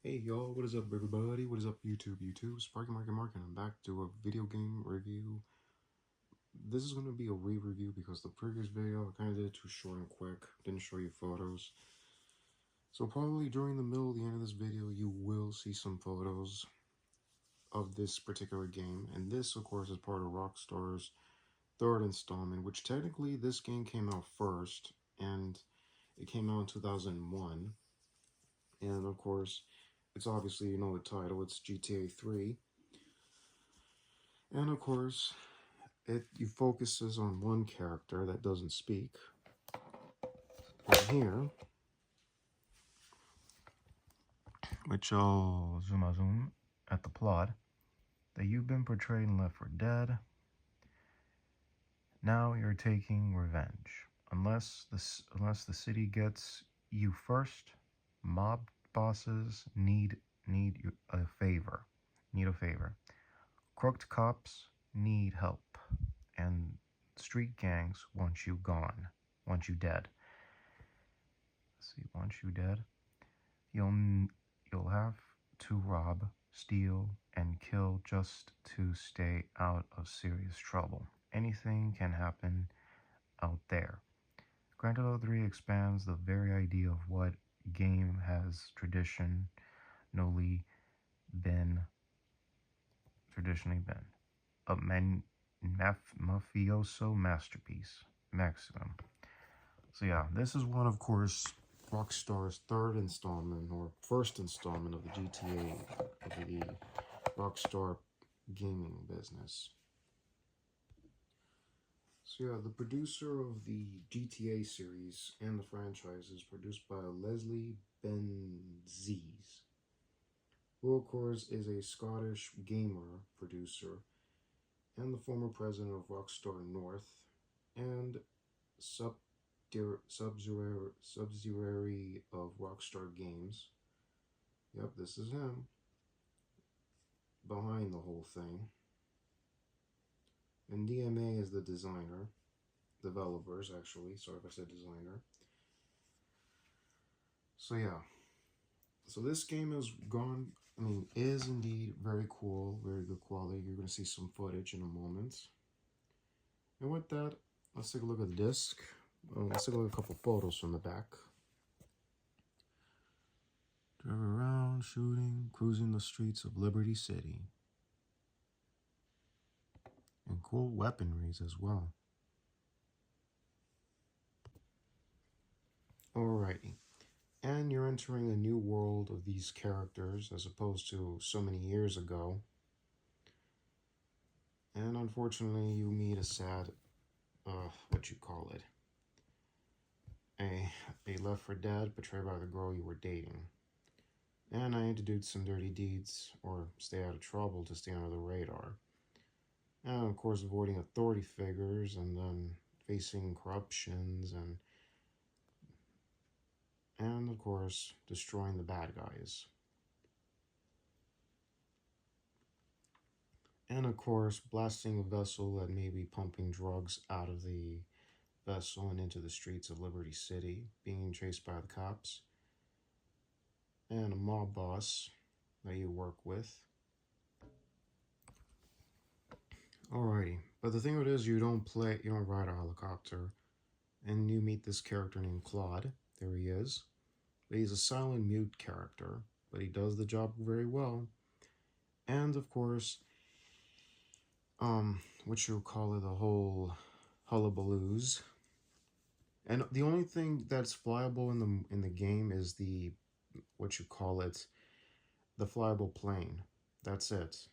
Hey y'all, what is up everybody? What is up YouTube? Sparky Mark, and I'm back to a video game review. This is going to be a re-review because the previous video I kind of did it too short and quick, didn't show you photos. So probably during the middle, the end of this video, you will see some photos of this particular game. And this, of course, is part of RockStar's third installment, which technically this game came out first, and it came out in 2001. And of course, it's obviously, you know the title, it's GTA 3. And of course, it focuses on one character that doesn't speak. And here, which I'll zoom at the plot, that you've been portrayed in Left 4 Dead. Now you're taking revenge. Unless the city gets you first, mob bosses need a favor. Crooked cops need help, and street gangs want you gone, want you dead. Let's see, want you dead. You'll have to rob, steal, and kill just to stay out of serious trouble. Anything can happen out there. Grand Theft Auto 3 expands the very idea of what game has traditionally been a mafioso masterpiece. Maximum. So yeah, this is one, of course, RockStar's third installment, or first installment of the GTA, of the RockStar gaming business. So yeah, the producer of the GTA series and the franchise is produced by Leslie Benzies, who of course is a Scottish gamer producer and the former president of RockStar North and subsidiary of RockStar Games. Yep, this is him behind the whole thing. And DMA is the developers actually. Sorry if I said designer. So yeah. So this game is indeed very cool, very good quality. You're going to see some footage in a moment. And with that, let's take a look at the disc. Let's take a look at a couple photos from the back. Drive around, shooting, cruising the streets of Liberty City. And cool weaponries as well. Alrighty. And you're entering a new world of these characters as opposed to so many years ago. And unfortunately, you meet a sad, a Left 4 Dead betrayed by the girl you were dating. And I had to do some dirty deeds or stay out of trouble to stay under the radar. And of course, avoiding authority figures and then facing corruptions and of course, destroying the bad guys. And of course, blasting a vessel that may be pumping drugs out of the vessel and into the streets of Liberty City, being chased by the cops. And a mob boss that you work with. Alrighty, but the thing of it is, you don't ride a helicopter, and you meet this character named Claude. There he is. But he's a silent mute character, but he does the job very well. And of course, the whole hullabaloos. And the only thing that's flyable in the game is the flyable plane. That's it.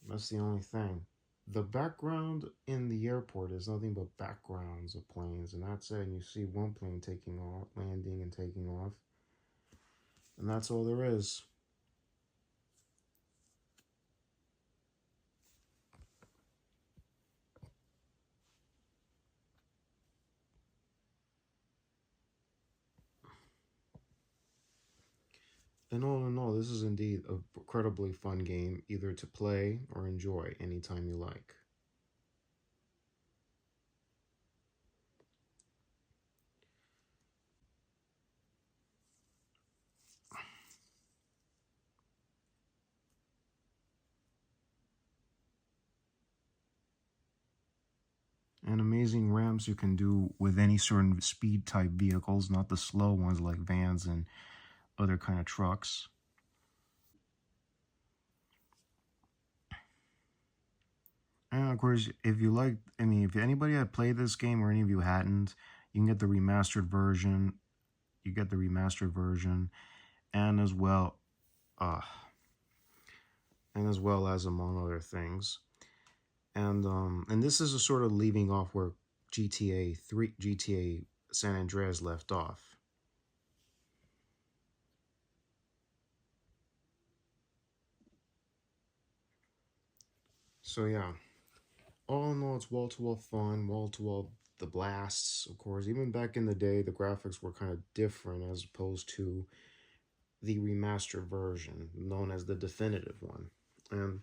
That's the only thing. The background in the airport is nothing but backgrounds of planes, and that's it. And you see one plane landing and taking off. And that's all there is. And all in all, this is indeed an incredibly fun game, either to play or enjoy anytime you like. and amazing ramps you can do with any certain speed type vehicles, not the slow ones like vans and other kind of trucks. And of course, if you like, I mean, if anybody had played this game or any of you hadn't, you can get the remastered version. You get the remastered version, and as well, uh, and as well as among other things. And this is a sort of leaving off where GTA San Andreas left off. So yeah, all in all, it's wall to wall fun, wall to wall the blasts. Of course, even back in the day, the graphics were kind of different as opposed to the remastered version, known as the definitive one. And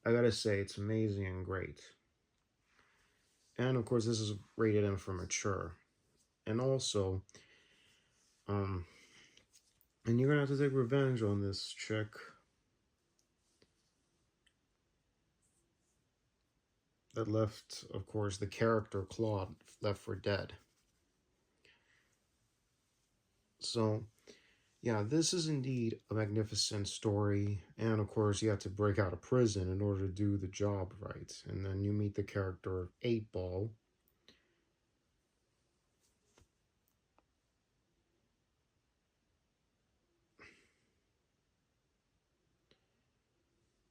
I gotta say, it's amazing and great. And of course, this is rated M for mature. And also, um, and you're gonna have to take revenge on this chick that left, of course, the character Claude left for dead. So, yeah, this is indeed a magnificent story. And of course, you have to break out of prison in order to do the job right. And then you meet the character 8 Ball.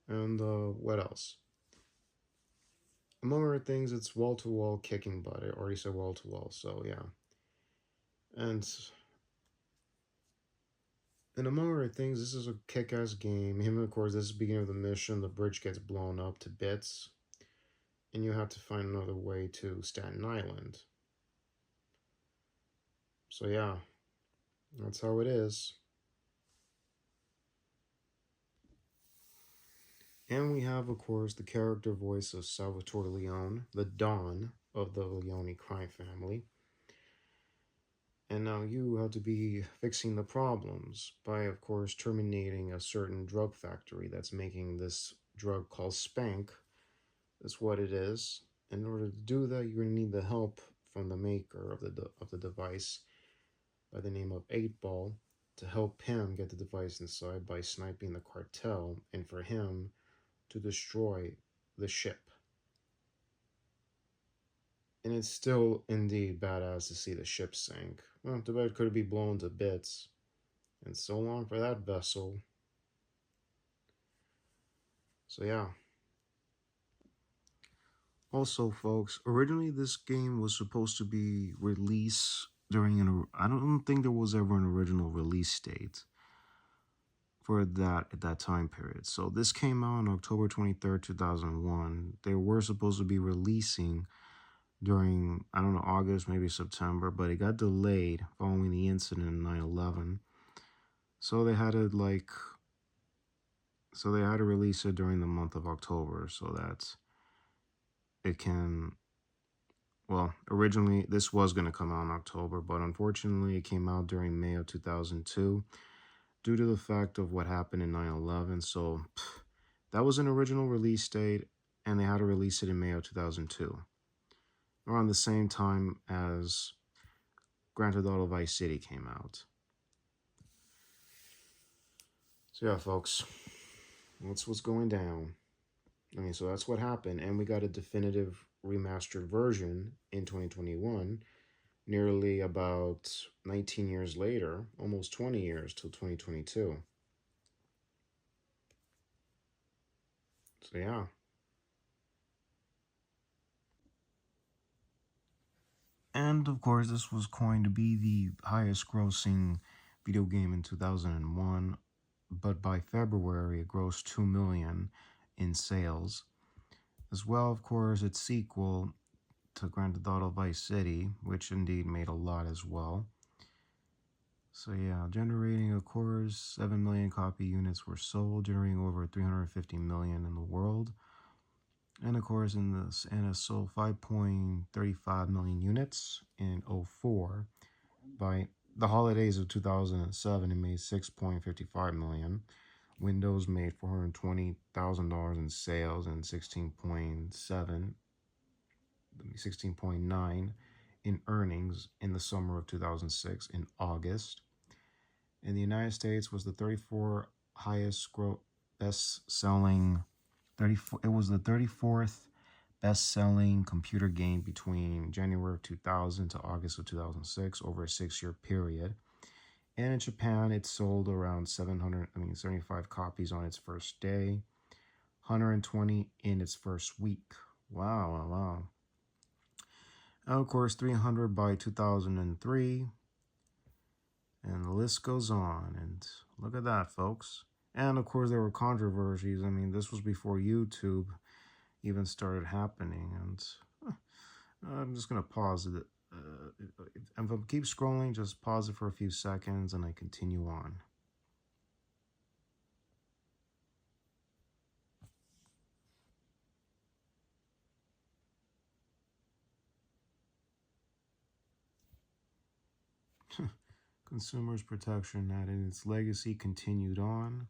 And what else? Among other things, it's wall to wall kicking butt. I already said wall to wall, so yeah. And among other things, this is a kick-ass game. Him, of course, this is the beginning of the mission. The bridge gets blown up to bits, and you have to find another way to Staten Island. So yeah, that's how it is. And we have, of course, the character voice of Salvatore Leone, the Don of the Leone crime family. And now you have to be fixing the problems by, of course, terminating a certain drug factory that's making this drug called Spank. That's what it is. In order to do that, you're going to need the help from the maker of the device by the name of 8 Ball to help him get the device inside by sniping the cartel and for him to destroy the ship. And it's still indeed badass to see the ship sink. Well, too bad it could be blown to bits. And so long for that vessel. So yeah. Also, folks, originally this game was supposed to be released during I don't think there was ever an original release date for that at that time period. So this came out on October 23rd, 2001. They were supposed to be releasing during, I don't know, August, maybe September, but it got delayed following the incident in 9/11. So they had to release it during the month of October so that it can, well, originally this was going to come out in October, but unfortunately it came out during May of 2002 due to the fact of what happened in 9/11. So that was an original release date, and they had to release it in May of 2002, around the same time as Grand Theft Auto Vice City came out. So yeah, folks, that's what's going down. I mean, so that's what happened, and we got a definitive remastered version in 2021, nearly about 19 years later, almost 20 years till 2022. So yeah. And of course, this was going to be the highest grossing video game in 2001, but by February it grossed 2 million in sales. As well, of course, its sequel to Grand Theft Auto Vice City, which indeed made a lot as well. So yeah, generating, of course, 7 million copy units were sold, generating over 350 million in the world. And of course, it sold 5.35 million units in 04. By the holidays of 2007, it made 6.55 million. Windows made $420,000 in sales and 16.7 16.9 in earnings in the summer of 2006 in August. In the United States was the 34 highest best-selling 34 it was the 34th best-selling computer game between January of 2000 to August of 2006 over a 6-year period. And in Japan, it sold around 75 copies on its first day, 120 in its first week. Wow, wow. And of course, 300 by 2003. And the list goes on. And look at that, folks. And of course, there were controversies. I mean, this was before YouTube even started happening. And I'm just going to pause it. If I keep scrolling, just pause it for a few seconds and I continue on. Consumers Protection Act and its legacy continued on.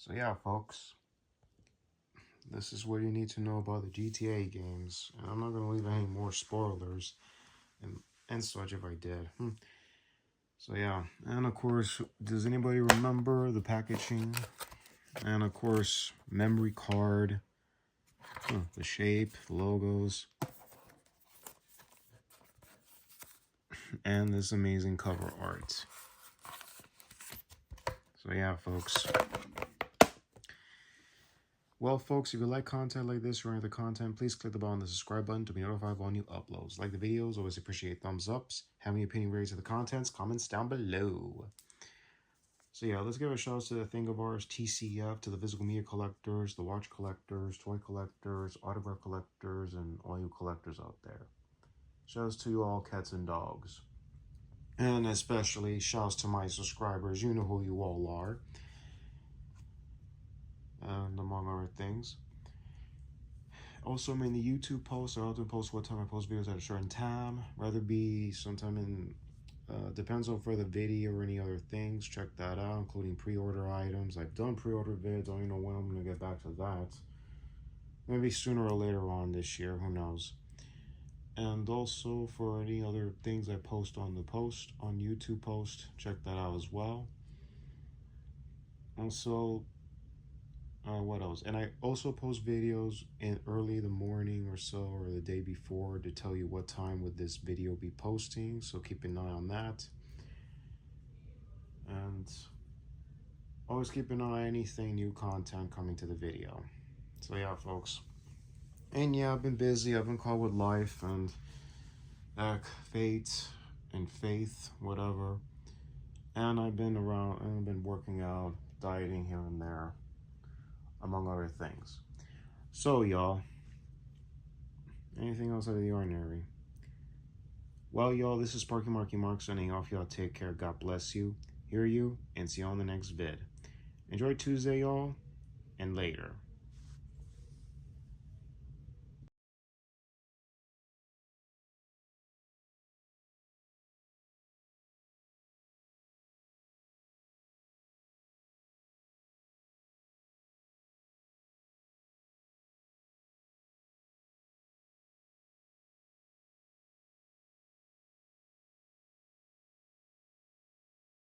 So yeah, folks, this is what you need to know about the GTA games. And I'm not going to leave any more spoilers and such if I did. So yeah, and of course, does anybody remember the packaging? And of course, memory card, the shape, the logos, and this amazing cover art. So yeah, folks. Well, folks, if you like content like this or any other content, please click the bell on the subscribe button to be notified of all new uploads. Like the videos, always appreciate thumbs ups. Have any opinion related to the contents, comments down below. So yeah, let's give a shout out to the thing of ours, TCF, to the physical media collectors, the watch collectors, toy collectors, autograph collectors, and all you collectors out there. Shouts to you all, cats and dogs. And especially shouts to my subscribers. You know who you all are. And among other things. Also, in the YouTube posts, I often post what time I post videos at a certain time. Rather be sometime in, depends on for the video or any other things. Check that out, including pre-order items. I've done pre-order vids. I don't even know when I'm going to get back to that. Maybe sooner or later on this year, who knows. And also for any other things I post on YouTube post, check that out as well. Also, what else? And I also post videos in early the morning or so, or the day before, to tell you what time would this video be posting. So keep an eye on that. And always keep an eye on anything new content coming to the video. So yeah, folks. And yeah, I've been busy. I've been caught with life and fate and faith, whatever. And I've been around and I've been working out, dieting here and there, among other things. So y'all, anything else out of the ordinary? Well, y'all, this is Sparky Marky Mark signing off. Y'all take care. God bless you. Hear you, and see you on the next vid. Enjoy Tuesday, y'all, and later.